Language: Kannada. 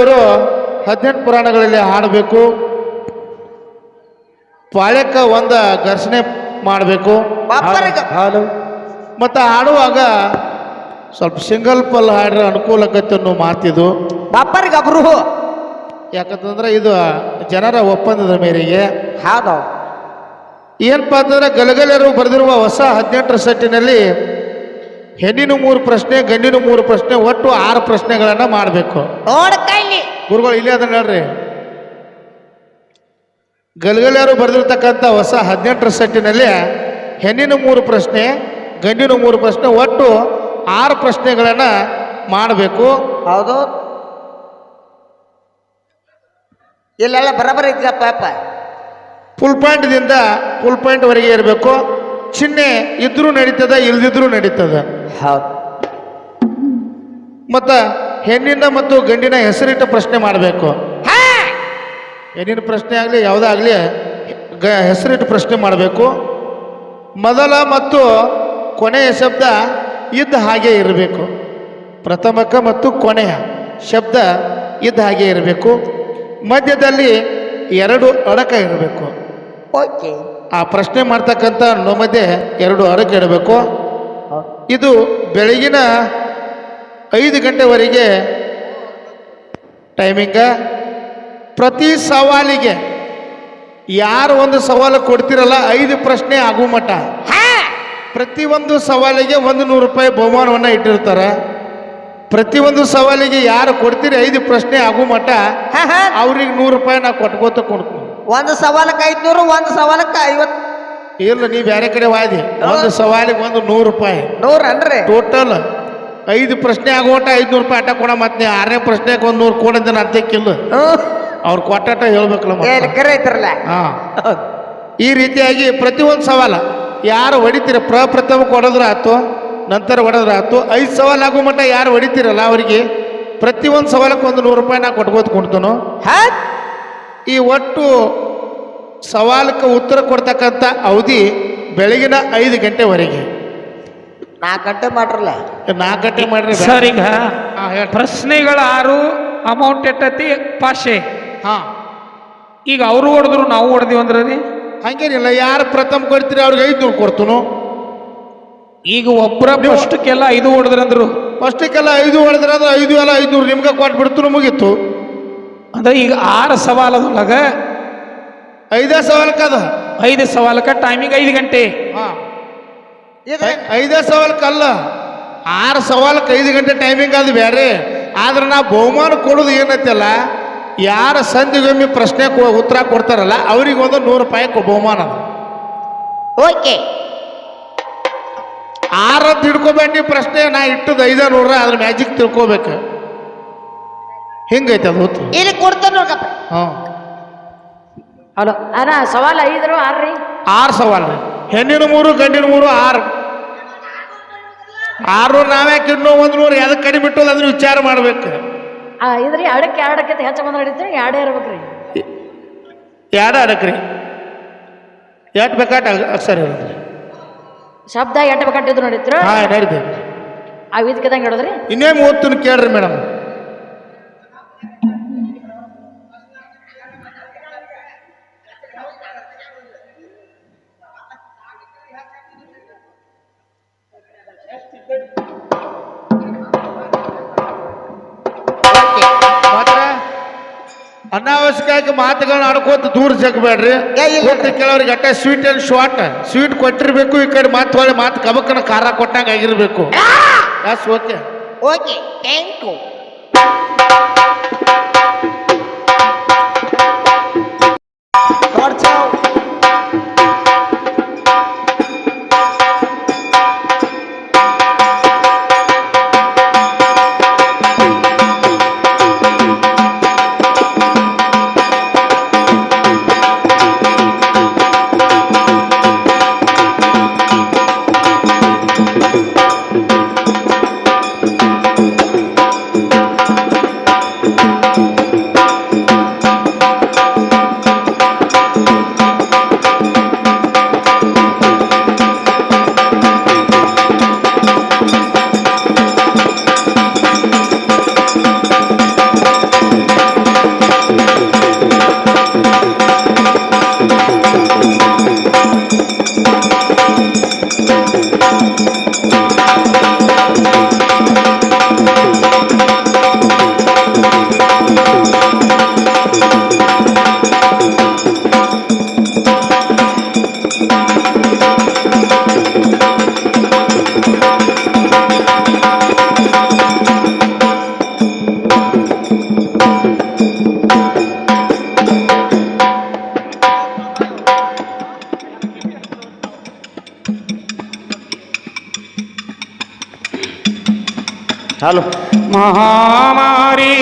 ಅವರು 18 ಪುರಾಣಗಳಲ್ಲಿ ಹಾಡಬೇಕು. ಪಾಳ್ಯಕ್ಕ ಒಂದು ಘರ್ಷಣೆ ಮಾಡಬೇಕು. ಮತ್ತು ಹಾಡುವಾಗ ಸ್ವಲ್ಪ ಸಿಂಗಲ್ ಪಲ್ ಹಾಡ್ರೆ ಅನುಕೂಲಕತ್ತೆ ಅನ್ನೋ ಮಾತಿದು ಬಾಪರಿಗೆ ಅಬ್ರು. ಯಾಕಂತಂದ್ರೆ ಇದು ಜನರ ಒಪ್ಪಂದದ ಮೇರೆಗೆ. ಹೌದು. ಏನಪ್ಪ ಅಂತಂದ್ರೆ ಗಲಗಲರು ಬರೆದಿರುವ ಹೊಸ 18ರ ಸೆಟ್ಟಿನಲ್ಲಿ ಹೆಣ್ಣಿನ 3 ಪ್ರಶ್ನೆ, ಗಂಡಿನ 3 ಪ್ರಶ್ನೆ, ಒಟ್ಟು 6 ಪ್ರಶ್ನೆಗಳನ್ನು ಮಾಡಬೇಕು. ಗುರುಗಳು ಇಲ್ಲೇ ಅದನ್ನ ಹೇಳ್ರಿ. ಗಲಗಲರು ಬರೆದಿರ್ತಕ್ಕಂಥ ಹೊಸ 18ರ ಸೆಟ್ಟಿನಲ್ಲಿ ಹೆಣ್ಣಿನ 3 ಪ್ರಶ್ನೆ, ಗಂಡಿನ 3 ಪ್ರಶ್ನೆ, ಒಟ್ಟು 6 ಪ್ರಶ್ನೆಗಳನ್ನು ಮಾಡಬೇಕು. ಹೌದು. ಇಲ್ಲೆಲ್ಲ ಬರಬರ ಇದ್ದಪ್ಪ. ಫುಲ್ ಪಾಯಿಂಟ್ದಿಂದ ಫುಲ್ ಪಾಯಿಂಟ್ವರೆಗೆ ಇರಬೇಕು. ಚಿಹ್ನೆ ಇದ್ರೂ ನಡೀತದ, ಇಲ್ದಿದ್ರೂ ನಡೀತದ. ಹೌದು. ಮತ್ತು ಹೆಣ್ಣಿನ ಮತ್ತು ಗಂಡಿನ ಹೆಸರಿಟ್ಟ ಪ್ರಶ್ನೆ ಮಾಡಬೇಕು. ಹೆಣ್ಣಿನ ಪ್ರಶ್ನೆ ಆಗಲಿ ಯಾವುದಾಗಲಿ ಹೆಸರಿಟ್ಟು ಪ್ರಶ್ನೆ ಮಾಡಬೇಕು. ಮೊದಲ ಮತ್ತು ಕೊನೆಯ ಶಬ್ದ ಇದ್ದ ಹಾಗೆ ಇರಬೇಕು. ಪ್ರಥಮಕ ಮತ್ತು ಕೊನೆಯ ಶಬ್ದ ಇದ್ದ ಹಾಗೆ ಇರಬೇಕು. ಮಧ್ಯದಲ್ಲಿ 2 ಅಡಕ ಇರಬೇಕು. ಓಕೆ. ಆ ಪ್ರಶ್ನೆ ಮಾಡ್ತಕ್ಕಂಥ ಮಧ್ಯೆ 2 ಅಡಕ ಇಡಬೇಕು. ಇದು ಬೆಳಗಿನ 5 ಗಂಟೆವರೆಗೆ ಟೈಮಿಂಗ. ಪ್ರತಿ ಸವಾಲಿಗೆ ಯಾರು ಒಂದು ಸವಾಲು ಕೊಡ್ತಿರಲ್ಲ 5 ಪ್ರಶ್ನೆ ಆಗೋ ಮಟ್ಟ ಪ್ರತಿಯೊಂದು ಸವಾಲಿಗೆ 100 ರೂಪಾಯಿ ಬಹುಮಾನವನ್ನು ಇಟ್ಟಿರ್ತಾರೆ. ಪ್ರತಿಯೊಂದು ಸವಾಲಿಗೆ ಯಾರು ಕೊಡ್ತೀರಿ 5 ಪ್ರಶ್ನೆ ಆಗೋ ಮಟ್ಟ ಅವ್ರಿಗೆ 100 ರೂಪಾಯಿ ನಾವು ಕೊಟ್ಕೋತ ಕೊಡ್ತೀವಿ. ಒಂದು ಸವಾಲಕ್ಕೆ 500, ಒಂದು ಸವಾಲಕ್ಕೆ 50. ಇಲ್ಲ, ನೀವು ಬೇರೆ ಕಡೆ ವಾದಿ. ಒಂದು ಸವಾಲಿಗೆ 100 ರೂಪಾಯಿ 100 ಅನ್ರಿ. ಟೋಟಲ್ 5 ಪ್ರಶ್ನೆ ಆಗೋಟ 500 ರೂಪಾಯಿ ಆಟ ಕೊಡ. ಮತ್ತೆ 6ನೇ ಪ್ರಶ್ನೆಗೆ 100 ಕೊಡಂತ ಅರ್ಥಕ್ಕಿಲ್ಲ. ಅವ್ರು ಕೊಟ್ಟಾಟ ಹೇಳ್ಬೇಕಲ್ಲ. ಹಾ, ಈ ರೀತಿಯಾಗಿ ಪ್ರತಿಯೊಂದು ಸವಾಲ ಯಾರು ಹೊಡಿತೀರ ಪ್ರಪ್ರಥಮ ಕೊಡೋದ್ರ ಆಯ್ತು, ನಂತರ ಹೊಡೆದ್ರ ಆಯ್ತು. 5 ಸವಾಲು ಆಗೋ ಮಟ್ಟ ಯಾರು ಹೊಡಿತೀರಲ್ಲ ಅವರಿಗೆ ಪ್ರತಿಯೊಂದು ಸವಾಲಕ್ಕೆ 100 ರೂಪಾಯಿ ನಾ ಕೊಟ್ಕೋತ ಕೊಡ್ತಾನು. ಈ ಒಟ್ಟು ಸವಾಲಕ್ಕೆ ಉತ್ತರ ಕೊಡ್ತಕ್ಕಂಥ ಅವಧಿ ಬೆಳಗಿನ 5 ಗಂಟೆವರೆಗೆ. 4 ಗಂಟೆ ಮಾಡ್ರಲ್ಲ. 4 ಗಂಟೆ ಮಾಡ್ರಿ ಸರ್. ಈಗ ಪ್ರಶ್ನೆಗಳು 6, ಅಮೌಂಟ್ ಎಟ್ಟತಿ ಪಾಶೆ. ಹಾ, ಈಗ ಅವರು ಹೊಡೆದ್ರು ನಾವು ಹೊಡೆದಿವಿ ಅಂದ್ರೆ ರೀ ಹಂಗೇನಿಲ್ಲ. ಯಾರು ಪ್ರಥಮ ಕೊಡ್ತೀರಿ ಅವ್ರಿಗೆ 500 ಕೊಡ್ತನು. ಈಗ ಒಬ್ಬರ ಫಸ್ಟ್ಗೆಲ್ಲ 5 ಹೊಡೆದ್ರಂದ್ರು. ಫಸ್ಟಿಗೆಲ್ಲ 5 ಹೊಡೆದ್ರೆ ಅದು 5 ಎಲ್ಲ 500 ನಿಮ್ಗೆ ಕೊಟ್ಬಿಡ್ತು, ಮುಗೀತು. ಅಂದ್ರೆ ಈಗ 6 ಸವಾಲದೊಳಗ 5 ಸವಾಲಕ್ಕೆ ಅದ 5 ಸವಾಲಕ್ಕೆ ಟೈಮಿಂಗ್ 5 ಗಂಟೆ. 5 ಸವಾಲಕ್ಕಲ್ಲ, 6 ಸವಾಲಕ್ಕೆ 5 ಗಂಟೆ ಟೈಮಿಂಗ್ ಅದು ಬೇರೆ. ಆದ್ರೆ ನಾ ಬಹುಮಾನ ಕೊಡೋದು ಏನೈತಲ್ಲ, ಯಾರ ಸಂಧಿಗೊಮ್ಮೆ ಪ್ರಶ್ನೆ ಉತ್ತರ ಕೊಡ್ತಾರಲ್ಲ ಅವ್ರಿಗೆ 100 ರೂಪಾಯಿ ಬಹುಮಾನ. ಓಕೆ. 6 ಅಂತ ಹಿಡ್ಕೋಬೇಡಿ ಪ್ರಶ್ನೆ. ನಾ ಇಟ್ಟದ 500, ಅದ್ರ ಮ್ಯಾಜಿಕ್ ತಿಳ್ಕೋಬೇಕು. ಹಿಂಗೈತೆ ಅದು ಉತ್ತರ. ಇಲ್ಲಿ ಕೊಡ್ತಾನೆ ನೋಡ್ಕಪ್ಪ. ಹಲೋ ಅಣ್ಣ, ಸವಾಲ 5 6 6 ಸವಾಲ್ ರೀ. ಹೆಣ್ಣಿನ 3, ಗಂಡಿನ 3, 6. 600 ನಾವ್ಯಾಕೆ ಇನ್ನೂ 100 ಎದಕ್ಕೆ ಕಡಿಮೆ ಬಿಟ್ಟು ಅದನ್ನ ವಿಚಾರ ಮಾಡ್ಬೇಕು. ಇದ್ರಿ ಅಡಕ್ಕೆ 2 ಹೆಚ್ಚು ಬಂದ್ರೆ ನಡೀತೀರಿ. 2 ಇರ್ಬೇಕ್ರಿ. 2 ಅಡಕ್ರಿ. ಎಷ್ಟು ಬೇಕಾಟ ಅಕ್ಷರ ಹೇಳಿದ್ರಿ. ಶಬ್ದ 8 ಬೇಕಂಟಿದ್ರು ನಡೀತೀರ. ಹಾ, ನಡೀತೈತಿ. ಆ ವಿದ್ಕೆದಂಗೆ ಹಿಡಿದ್ರಿ. ಇನ್ನೇನು ಓದ್ತೀನಿ ಕೇಳ್ರಿ ಮೇಡಮ್. ಅನಾವಶ್ಯಕವಾಗಿ ಮಾತುಗಳನ್ನ ಆಡ್ಕೋತ ದೂರ ಜಗಬೇಡ್ರಿ. ಕೆಲವರಿಗೆ ಅಟ್ಟ ಸ್ವೀಟ್ ಅಂಡ್ ಶಾರ್ಟ್ ಸ್ವೀಟ್ ಕೊಟ್ಟಿರ್ಬೇಕು. ಈ ಕಡೆ ಮಾತು ಕಬಕ್ಕನ ಖಾರ ಕೊಟ್ಟಂಗ ಆಗಿರ್ಬೇಕು. Yes, okay okay, thank you. ಚಾಲು ಮಹಾಮಾರಿ